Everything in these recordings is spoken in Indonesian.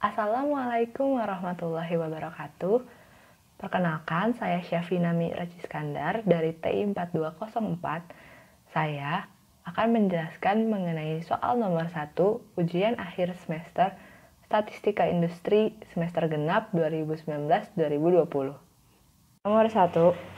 Assalamualaikum warahmatullahi wabarakatuh. Perkenalkan, saya Syafina Mi'raj Iskandar dari TI 4204. Saya akan menjelaskan mengenai soal nomor 1 ujian akhir semester Statistika Industri semester genap 2019-2020. Nomor 1.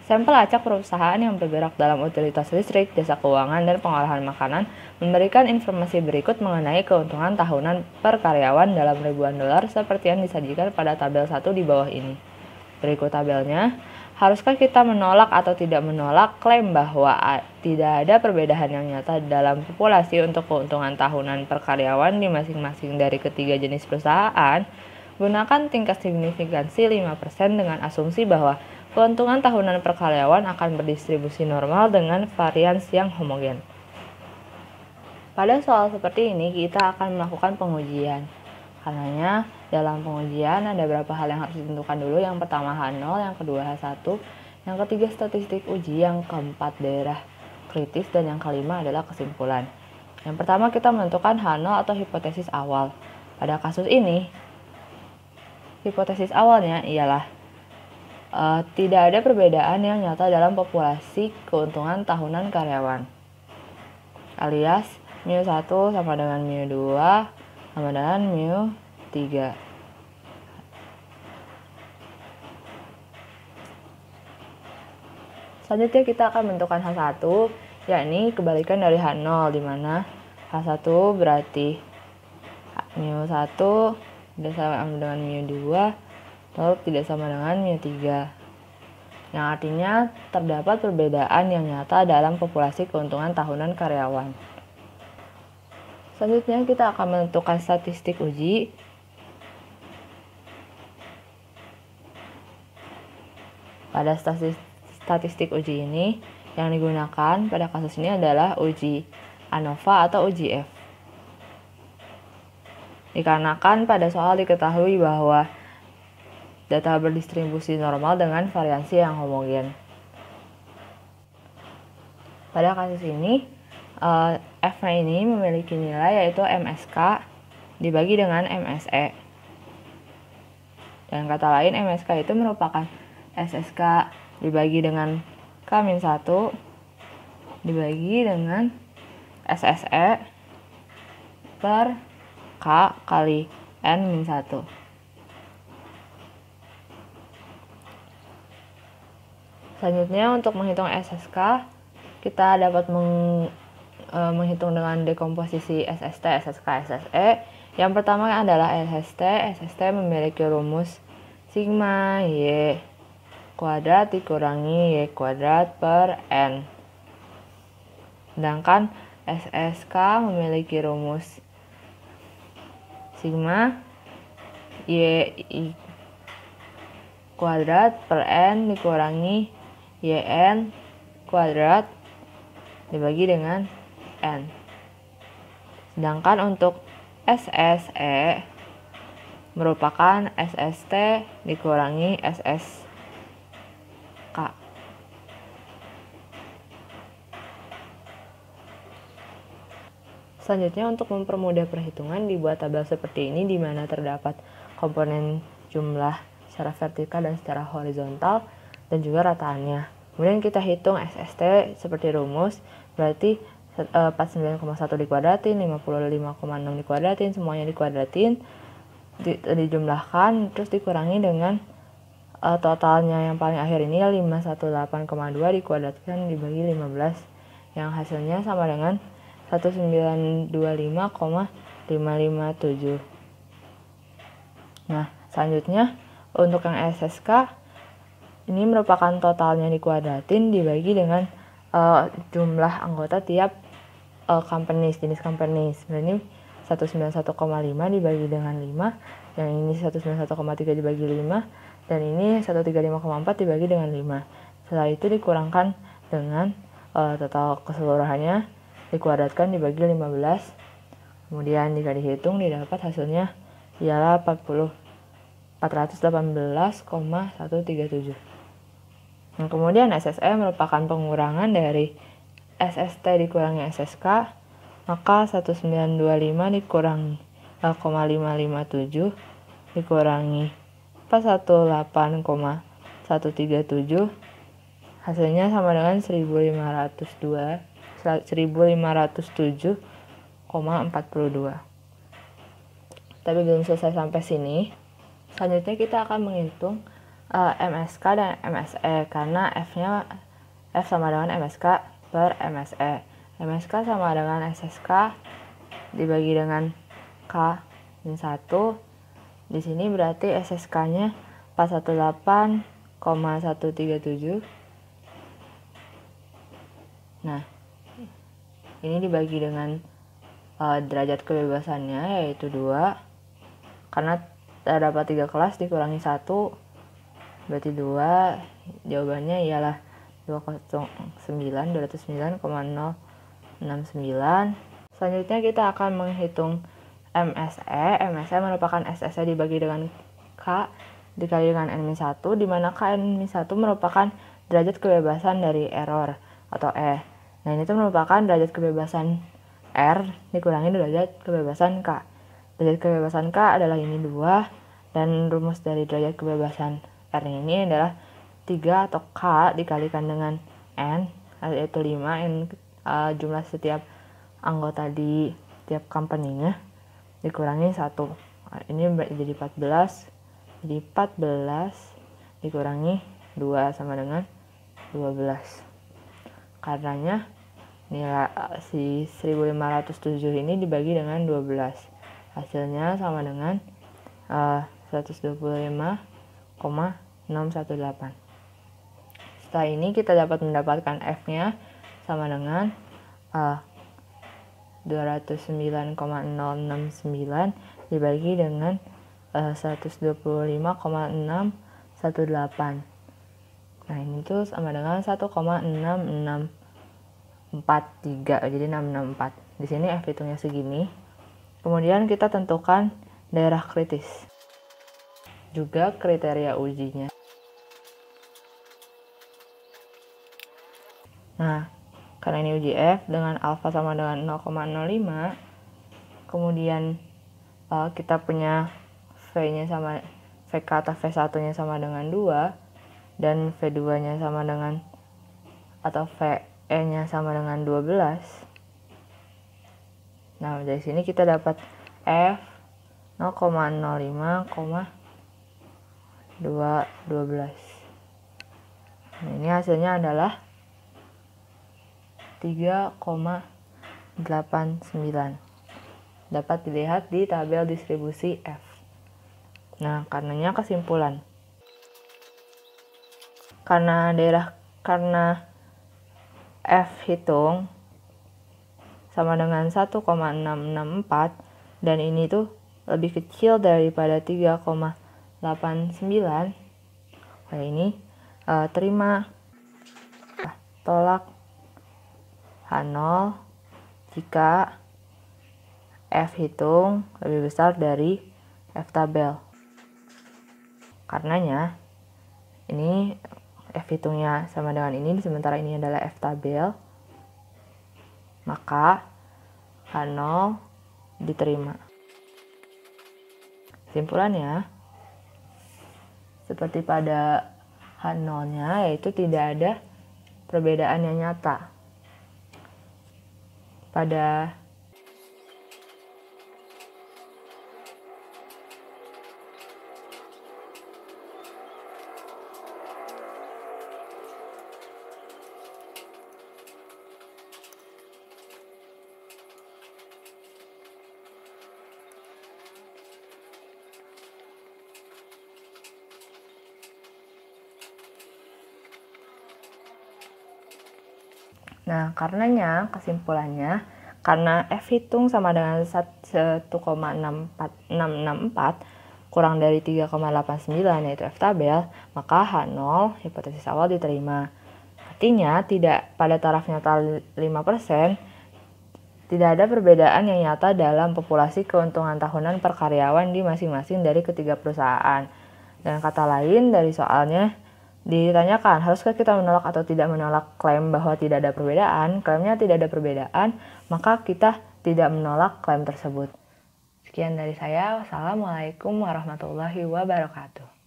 Sampel acak perusahaan yang bergerak dalam utilitas listrik, jasa keuangan, dan pengolahan makanan memberikan informasi berikut mengenai keuntungan tahunan per karyawan dalam ribuan dolar seperti yang disajikan pada tabel 1 di bawah ini. Berikut tabelnya. Haruskah kita menolak atau tidak menolak klaim bahwa tidak ada perbedaan yang nyata dalam populasi untuk keuntungan tahunan per karyawan di masing-masing dari ketiga jenis perusahaan? Gunakan tingkat signifikansi 5% dengan asumsi bahwa keuntungan tahunan per karyawan akan berdistribusi normal dengan varians yang homogen. Pada soal seperti ini, kita akan melakukan pengujian. Karenanya, dalam pengujian ada beberapa hal yang harus ditentukan dulu. Yang pertama H0, yang kedua H1, yang ketiga statistik uji, yang keempat daerah kritis, dan yang kelima adalah kesimpulan. Yang pertama kita menentukan H0 atau hipotesis awal. Pada kasus ini, hipotesis awalnya ialah tidak ada perbedaan yang nyata dalam populasi keuntungan tahunan karyawan, alias mu1 sama dengan mu2 sama dengan mu3. Selanjutnya kita akan menentukan H1, yakni kebalikan dari H0, di mana H1 berarti mu1 tidak sama dengan mu2 lalu tidak sama dengan mu3, yang artinya terdapat perbedaan yang nyata dalam populasi keuntungan tahunan karyawan. Selanjutnya kita akan menentukan statistik uji. Pada statistik uji ini yang digunakan pada kasus ini adalah uji ANOVA atau uji F. Dikarenakan pada soal diketahui bahwa data berdistribusi normal dengan variansi yang homogen. Pada kasus ini, F-nya ini memiliki nilai yaitu MSK dibagi dengan MSE. Dan kata lain, MSK itu merupakan SSK dibagi dengan K-1 dibagi dengan SSE per K kali N-1. Selanjutnya untuk menghitung SSK, kita dapat menghitung dengan dekomposisi SST, SSK, SSE. Yang pertama adalah SST. SST memiliki rumus sigma Y kuadrat dikurangi Y kuadrat per N. Sedangkan SSK memiliki rumus sigma Y kuadrat per N dikurangi YN kuadrat dibagi dengan N. Sedangkan untuk SSE merupakan SST dikurangi SSK. Selanjutnya untuk mempermudah perhitungan dibuat tabel seperti ini di mana terdapat komponen jumlah secara vertikal dan secara horizontal dan juga rataannya. Kemudian kita hitung SST seperti rumus, berarti 49,1 dikuadratin, 55,6 dikuadratin, semuanya dikuadratin, dijumlahkan, terus dikurangi dengan totalnya yang paling akhir ini 518,2 dikuadratkan dibagi 15, yang hasilnya sama dengan 1925,557. Nah, selanjutnya untuk yang SSK ini merupakan totalnya dikuadratin dibagi dengan jumlah anggota tiap jenis companies. Nah, ini 191,5 dibagi dengan 5, yang ini 191,3 dibagi 5, dan ini 135,4 dibagi dengan 5. Setelah itu dikurangkan dengan total keseluruhannya dikuadratkan dibagi 15. Kemudian jika dihitung didapat hasilnya ialah 418,137. Nah, kemudian SSE merupakan pengurangan dari SST dikurangi SSK, maka 1925 dikurangi 0,557 dikurangi 418,137, hasilnya sama dengan 1507,42. Tapi belum selesai sampai sini. Selanjutnya kita akan menghitung MSK dan MSE, karena F sama dengan MSK per MSE. MSK sama dengan SSK dibagi dengan K min 1. Di sini berarti SSK-nya 418,137. Nah, ini dibagi dengan derajat kebebasannya, yaitu 2. Karena terdapat 3 kelas dikurangi 1, berarti 2. Jawabannya ialah 209,069. Selanjutnya kita akan menghitung MSE. MSE merupakan SSE dibagi dengan K dikali dengan N-1, di mana K N-1 merupakan derajat kebebasan dari error atau E. Nah, ini tuh merupakan derajat kebebasan R dikurangi derajat kebebasan K. Derajat kebebasan K adalah ini 2, dan rumus dari derajat kebebasan R ini adalah 3 atau K dikalikan dengan N, yaitu 5, N jumlah setiap anggota di tiap company-nya, dikurangi 1. Ini jadi 14. Jadi 14 dikurangi 2 sama dengan 12. Karenanya nilai si 1507 ini dibagi dengan 12. Hasilnya sama dengan 125,618. Setelah ini kita dapat mendapatkan F-nya sama dengan 209,069 dibagi dengan 125,618. Nah, ini tuh sama dengan 1,6643, jadi 664. Di sini F hitungnya segini. Kemudian kita tentukan daerah kritis. Juga kriteria ujinya. Nah, karena ini uji F dengan alfa sama dengan 0,05, kemudian kita punya V-nya sama VK atau V1-nya sama dengan 2, dan V2-nya sama dengan atau VE-nya sama dengan 12. Nah, dari sini kita dapat F 0,05,212. Nah, ini hasilnya adalah 3,89. Dapat dilihat di tabel distribusi F. Nah, karenanya kesimpulan. Karena F hitung sama dengan 1,664, dan ini tuh lebih kecil daripada 3,89. Nah, ini terima tolak H0 jika F hitung lebih besar dari F tabel. Karenanya ini F hitungnya sama dengan ini, sementara ini adalah F tabel, maka H0 diterima. Kesimpulannya, seperti pada H0-nya, yaitu tidak ada perbedaan yang nyata. Nah, karenanya kesimpulannya, karena F hitung sama dengan 1,664 kurang dari 3,89 yaitu F tabel, maka H0 hipotesis awal diterima. Artinya pada taraf nyata 5%, tidak ada perbedaan yang nyata dalam populasi keuntungan tahunan per karyawan di masing-masing dari ketiga perusahaan. Dan kata lain dari soalnya, ditanyakan, haruskah kita menolak atau tidak menolak klaim bahwa tidak ada perbedaan? Klaimnya tidak ada perbedaan, maka kita tidak menolak klaim tersebut. Sekian dari saya. Wassalamualaikum warahmatullahi wabarakatuh.